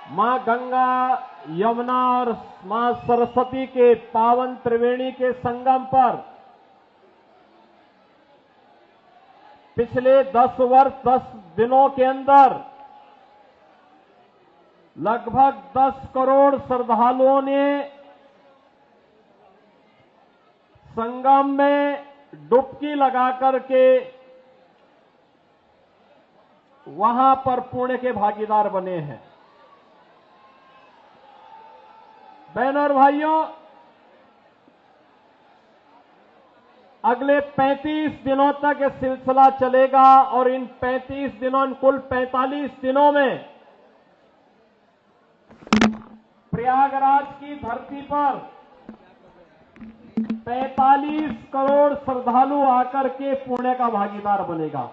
मां गंगा, यमुना और मां सरस्वती के पावन त्रिवेणी के संगम पर पिछले 10 वर्ष 10 दिनों के अंदर लगभग 10 करोड़ श्रद्धालुओं ने संगम में डुबकी लगा करके वहां पर पुण्य के भागीदार बने हैं। बहनों और भाइयों, अगले 35 दिनों तक यह सिलसिला चलेगा और इन 35 दिनों, कुल 45 दिनों में प्रयागराज की धरती पर 45 करोड़ श्रद्धालु आकर के पुण्य का भागीदार बनेगा।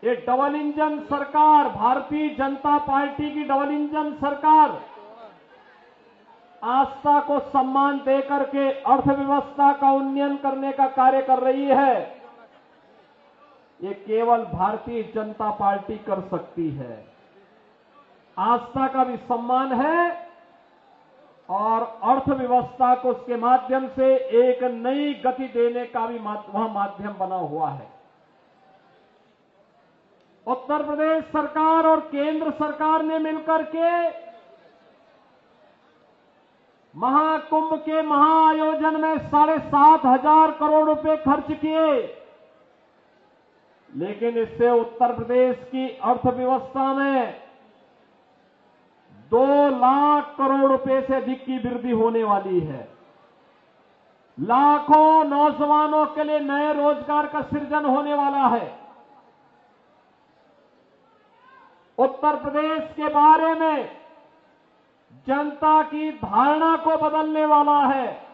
ये डबल इंजन सरकार, भारतीय जनता पार्टी की डबल इंजन सरकार आस्था को सम्मान देकर के अर्थव्यवस्था का उन्नयन करने का कार्य कर रही है। ये केवल भारतीय जनता पार्टी कर सकती है। आस्था का भी सम्मान है और अर्थव्यवस्था को उसके माध्यम से एक नई गति देने का भी वहां माध्यम बना हुआ है। उत्तर प्रदेश सरकार और केंद्र सरकार ने मिलकर के महाकुंभ के महाआयोजन में 7,500 करोड़ रुपए खर्च किए, लेकिन इससे उत्तर प्रदेश की अर्थव्यवस्था में 2 लाख करोड़ रुपए से अधिक की वृद्धि होने वाली है। लाखों नौजवानों के लिए नए रोजगार का सृजन होने वाला है। उत्तर प्रदेश के बारे में जनता की धारणा को बदलने वाला है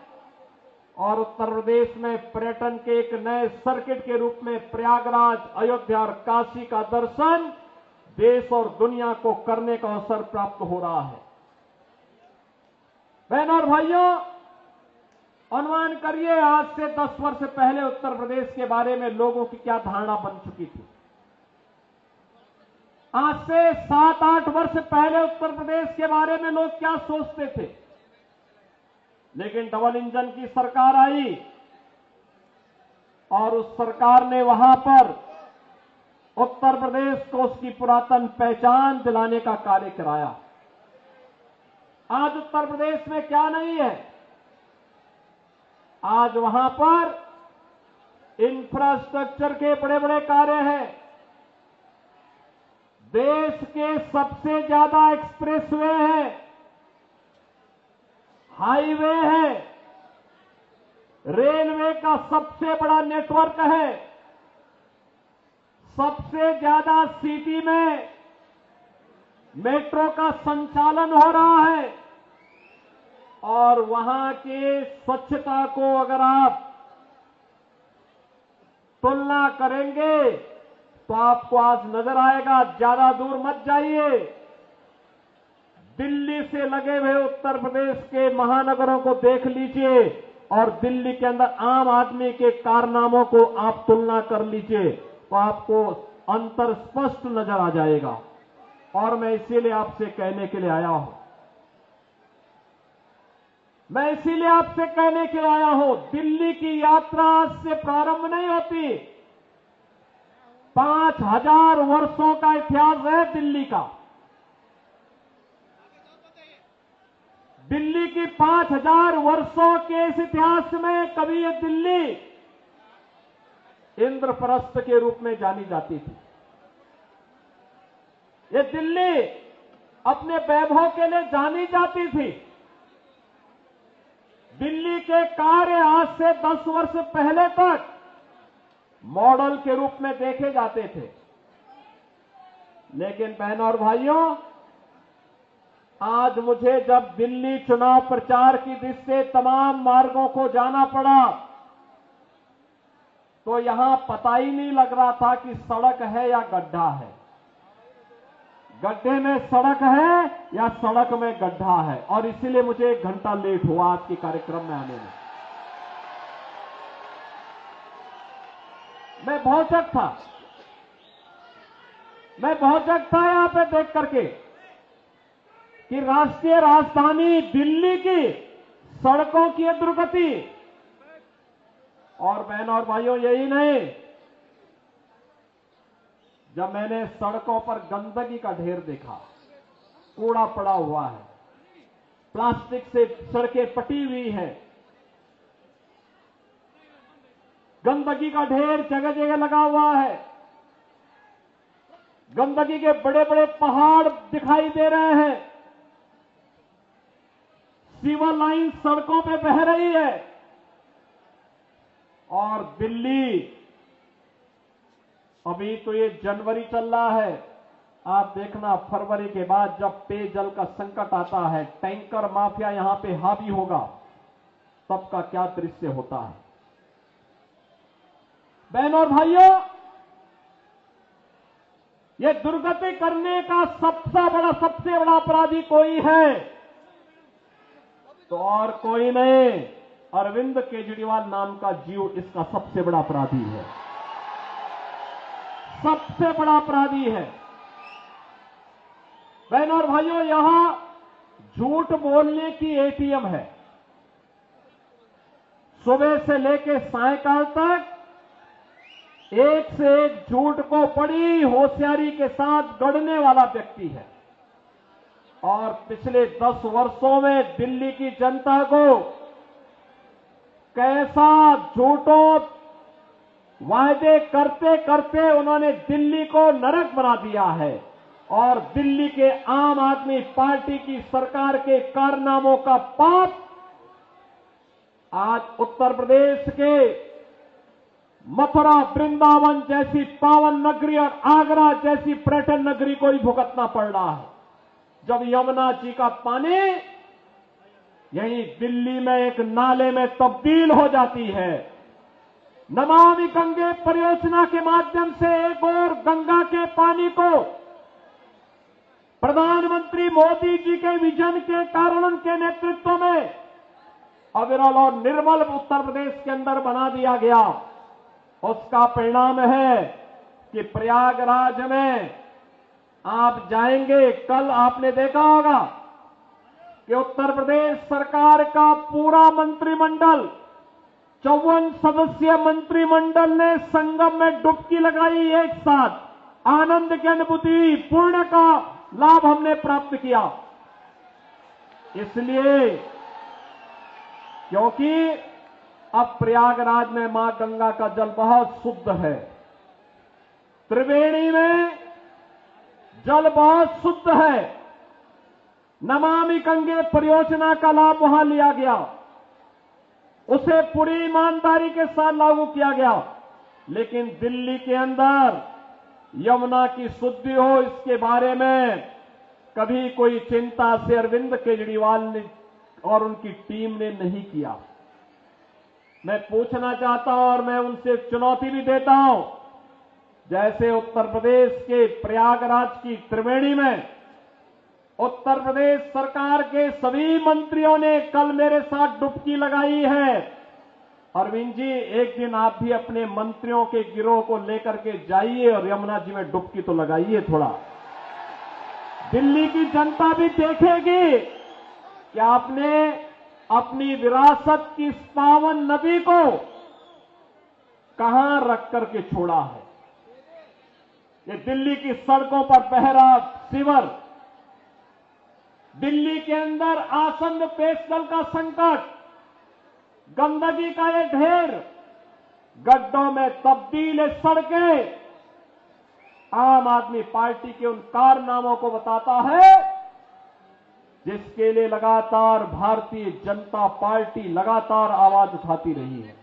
और उत्तर प्रदेश में पर्यटन के एक नए सर्किट के रूप में प्रयागराज, अयोध्या और काशी का दर्शन देश और दुनिया को करने का अवसर प्राप्त हो रहा है। बहनों और भाइयों, अनुमान करिए आज से 10 वर्ष पहले उत्तर प्रदेश के बारे में लोगों की क्या धारणा बन चुकी थी। आज से 7-8 वर्ष पहले उत्तर प्रदेश के बारे में लोग क्या सोचते थे। लेकिन डबल इंजन की सरकार आई और उस सरकार ने वहां पर उत्तर प्रदेश को उसकी पुरातन पहचान दिलाने का कार्य कराया। आज उत्तर प्रदेश में क्या नहीं है, आज वहां पर इंफ्रास्ट्रक्चर के बड़े बड़े कार्य हैं। देश के सबसे ज्यादा एक्सप्रेसवे है, हाईवे है, रेलवे का सबसे बड़ा नेटवर्क है, सबसे ज्यादा सिटी में मेट्रो का संचालन हो रहा है और वहां के स्वच्छता को अगर आप तुलना करेंगे तो आपको आज नजर आएगा। ज्यादा दूर मत जाइए, दिल्ली से लगे हुए उत्तर प्रदेश के महानगरों को देख लीजिए और दिल्ली के अंदर आम आदमी के कारनामों को आप तुलना कर लीजिए तो आपको अंतर स्पष्ट नजर आ जाएगा। और मैं इसीलिए आपसे कहने के लिए आया हूं, दिल्ली की यात्रा आज से प्रारंभ नहीं होती। 5,000 वर्षों का इतिहास है दिल्ली का। दिल्ली की 5,000 वर्षों के इस इतिहास में कभी ये दिल्ली इंद्रप्रस्थ के रूप में जानी जाती थी। ये दिल्ली अपने वैभव के लिए जानी जाती थी। दिल्ली के कार्य आज से 10 वर्ष पहले तक मॉडल के रूप में देखे जाते थे। लेकिन बहनों और भाइयों, आज मुझे जब दिल्ली चुनाव प्रचार की दृष्टि से तमाम मार्गों को जाना पड़ा तो यहां पता ही नहीं लग रहा था कि सड़क है या गड्ढा है, गड्ढे में सड़क है या सड़क में गड्ढा है। और इसीलिए मुझे 1 घंटा लेट हुआ आज के कार्यक्रम में आने में। मैं भौचक था। मैं बहुत जगह था यहां पे देख करके कि राष्ट्रीय राजधानी दिल्ली की सड़कों की ये दुर्गति, और बहनों और भाइयों यही नहीं, जब मैंने सड़कों पर गंदगी का ढेर देखा, कूड़ा पड़ा हुआ है, प्लास्टिक से सड़कें पटी हुई हैं, गंदगी का ढेर जगह जगह लगा हुआ है, गंदगी के बड़े बड़े पहाड़ दिखाई दे रहे हैं, सीवर लाइन सड़कों पे बह रही है, और दिल्ली, अभी तो ये जनवरी चल रहा है, आप देखना फरवरी के बाद जब पेयजल का संकट आता है, टैंकर माफिया यहां पे हावी होगा, तब का क्या दृश्य होता है। बहनों और भाइयों, ये दुर्गति करने का सबसे बड़ा अपराधी कोई है तो और कोई नहीं, अरविंद केजरीवाल नाम का जीव इसका सबसे बड़ा अपराधी है, सबसे बड़ा अपराधी है। बहनों और भाइयों, यहां झूठ बोलने की एटीएम है। सुबह से लेकर सायंकाल तक एक से एक झूठ को बड़ी होशियारी के साथ गढ़ने वाला व्यक्ति है, और पिछले 10 वर्षों में दिल्ली की जनता को कैसा झूठों वायदे करते करते उन्होंने दिल्ली को नरक बना दिया है, और दिल्ली के आम आदमी पार्टी की सरकार के कारनामों का पाप आज उत्तर प्रदेश के मथुरा, वृंदावन जैसी पावन नगरी और आगरा जैसी पर्यटन नगरी को ही भुगतना पड़ रहा है। जब यमुना जी का पानी यहीं दिल्ली में एक नाले में तब्दील हो जाती है, नमामि गंगे परियोजना के माध्यम से एक और गंगा के पानी को प्रधानमंत्री मोदी जी के विजन के कारण उनके नेतृत्व में अविरल और निर्मल उत्तर प्रदेश के अंदर बना दिया गया, उसका परिणाम है कि प्रयागराज में आप जाएंगे, कल आपने देखा होगा कि उत्तर प्रदेश सरकार का पूरा मंत्रिमंडल, 54 सदस्यीय मंत्रिमंडल ने संगम में डुबकी लगाई, एक साथ आनंद की अनुभूति, पूर्ण का लाभ हमने प्राप्त किया। इसलिए क्योंकि अब प्रयागराज में मां गंगा का जल बहुत शुद्ध है, त्रिवेणी में जल बहुत शुद्ध है, नमामि गंगे परियोजना का लाभ वहां लिया गया, उसे पूरी ईमानदारी के साथ लागू किया गया। लेकिन दिल्ली के अंदर यमुना की शुद्धि हो, इसके बारे में कभी कोई चिंता से अरविंद केजरीवाल ने और उनकी टीम ने नहीं किया। मैं पूछना चाहता हूं और मैं उनसे चुनौती भी देता हूं, जैसे उत्तर प्रदेश के प्रयागराज की त्रिवेणी में उत्तर प्रदेश सरकार के सभी मंत्रियों ने कल मेरे साथ डुबकी लगाई है। अरविंद जी, एक दिन आप भी अपने मंत्रियों के गिरोह को लेकर के जाइए और यमुना जी में डुबकी तो लगाइए थोड़ा। दिल्ली की जनता भी देखेगी कि आपने अपनी विरासत की इस पावन नदी को कहां रख करके छोड़ा है। ये दिल्ली की सड़कों पर बह रहा सीवर, दिल्ली के अंदर आसन्न पेयजल का संकट, गंदगी का ये ढेर, गड्ढों में तब्दील सड़कें, आम आदमी पार्टी के उन कारनामों को बताता है जिसके लिए लगातार भारतीय जनता पार्टी लगातार आवाज उठाती रही है।